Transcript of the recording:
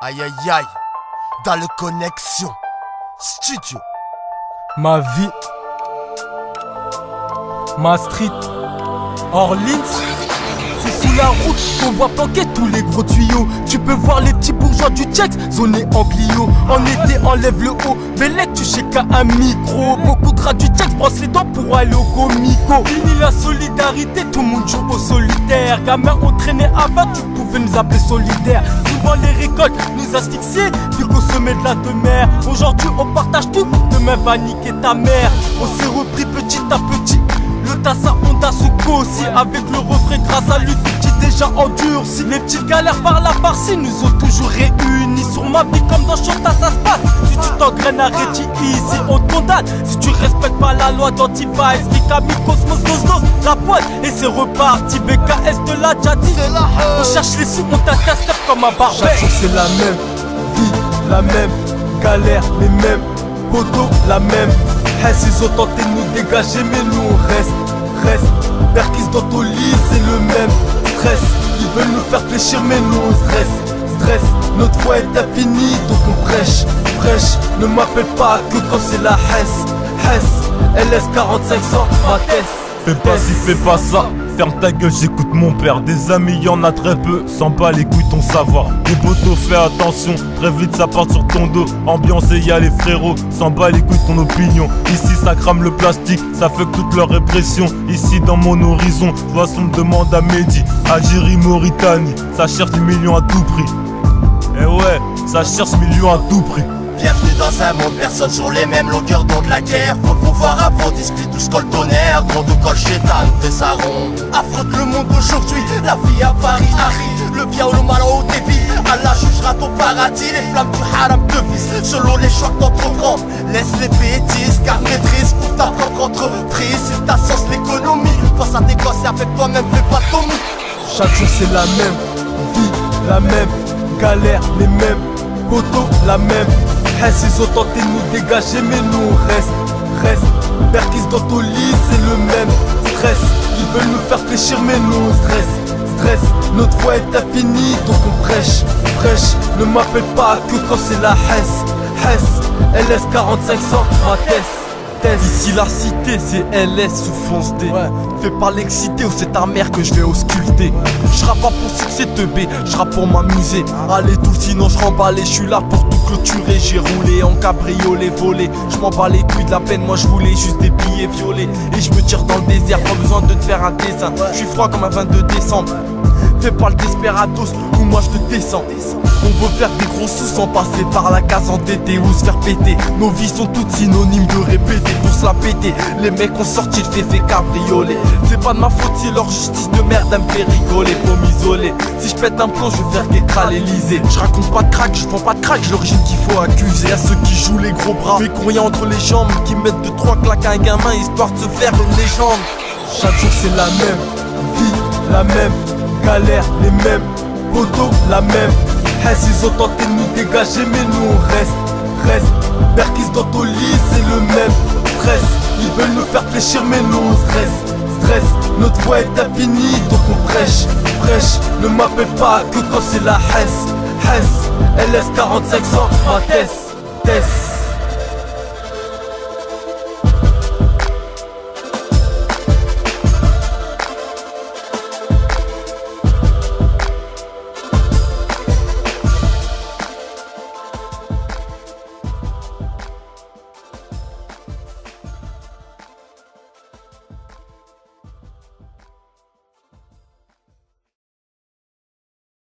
Aïe aïe aïe, dans le connexion studio. Ma vie, ma street, Orleans, c'est sous la route qu'on voit planquer tous les gros tuyaux. Tu peux voir les petits bourgeois du Tchèque zonés en Clio. En été enlève le haut, Bellec tu sais qu'à un micro. Beaucoup de rats du Tchèque brossent les dents pour aller au comico. Fini la solidarité, tout le monde joue au solitaire. Gamins on traînait à bas, tu pouvais nous appeler solidaires. Souvent les récoltes nous asphyxier, vu qu'on se met de la demeure. Aujourd'hui on partage tout, demain va niquer ta mère. On s'est repris petit à petit. Le Tassa Honda Suco aussi, avec le refrain grâce à lui, tout petit déjà endurci. Les petites galères par là par-ci nous ont toujours réunis. Sur ma vie comme dans Chota ça se passe. Si tu t'engraines arrête ici, on te condamne. Si tu respectes pas la loi d'Antivice, Mikami, Cosmos, Nos, la pointe et c'est reparti. BKS de la Jadi, on cherche les sous, on t'intercepte comme un barbet. Chaque jour c'est la même vie, la même galère, les mêmes poteaux, la même. Ils ont tenté de nous dégager mais nous on reste. Berkis dans ton lit c'est le même stress. Ils veulent nous faire fléchir mais nous on stress. Notre foi est infinie donc on prêche. Ne m'appelle pas que quand c'est la Hess. LS 4500 ma tête. Fais pas ci, fais pas ça, ferme ta gueule, j'écoute mon père. Des amis, y'en a très peu, s'en bat les couilles ton savoir. Les potos, fais attention, très vite ça part sur ton dos. Ambiancé, y'a les frérots, s'en bat les couilles ton opinion. Ici ça crame le plastique, ça fait que toute leur répression. Ici dans mon horizon, j'vois son demande à Mehdi. Algérie, Mauritanie, ça cherche des millions à tout prix. Eh ouais, ça cherche millions à tout prix. Bienvenue dans un monde, personne sur les mêmes longueurs d'onde. La guerre, faut le pouvoir avant dispute, tous col tonnerre. Gros de col chétan, fait sa ronde. Affronte le monde aujourd'hui, la vie à Paris arrive. Le bien ou le mal en haut tes vies, Allah jugera ton paradis. Les flammes du haram te visent, selon les choix que t'entreprends. Laisse les bêtises, car maîtrise, ouvre ta propre entreprise. C'est ta sens l'économie, face à tes gosses et avec toi-même, fais pas ton mou. Chaque jour c'est la même vie, la même galère, les mêmes poteaux, la même. Ils ont tenté de nous dégager mais nous on reste. Berkis dans ton lit c'est le même stress. Ils veulent nous faire fléchir mais nous on stress. Notre foi est infinie donc on prêche. Ne m'appelle pas que quand c'est la Hess. LS 4500 ma tête. Ici la cité c'est LS sous fonce D. Fais pas l'excité ou c'est ta mère que je vais ausculter. J'rappe pas pour succès te B, j'rappe pour m'amuser. Allez tout sinon j'remballe, j'suis là pour tout clôturer. J'ai roulé en cabriolet, volé. J'm'en bats les couilles de la peine, moi j'voulais juste des billets violets. Et j'me tire dans le désert, pas besoin de te faire un dessin. J'suis froid comme un 22 décembre. Fais pas le desperados ou moi je te descends. On veut faire des gros sous sans passer par la case endettée ou se faire péter. Nos vies sont toutes synonymes de répéter pour se la péter. Les mecs ont sorti le fait cabriolet. C'est pas de ma faute si leur justice de merde elle me fait rigoler. Faut m'isoler. Si je pète un plomb je vais faire qu'être à l'Elysée. Je raconte pas de crack, je vends pas de crack, j'ai l'origine qu'il faut accuser. Y'a ceux qui jouent les gros bras mais qu'on rien entre les jambes, qui mettent 2-3 claques à un gamin histoire de se faire une légende. Chaque jour c'est la même vie, la même galère, les mêmes poteaux, la même. Ils ont tenté de nous dégager mais nous on reste. Berkis dans ton lit c'est le même stress. Ils veulent nous faire fléchir mais nous on stress. Notre foi est infinie donc on prêche. Ne m'appelle pas que quand c'est la Hess. LS 4500 ma tête.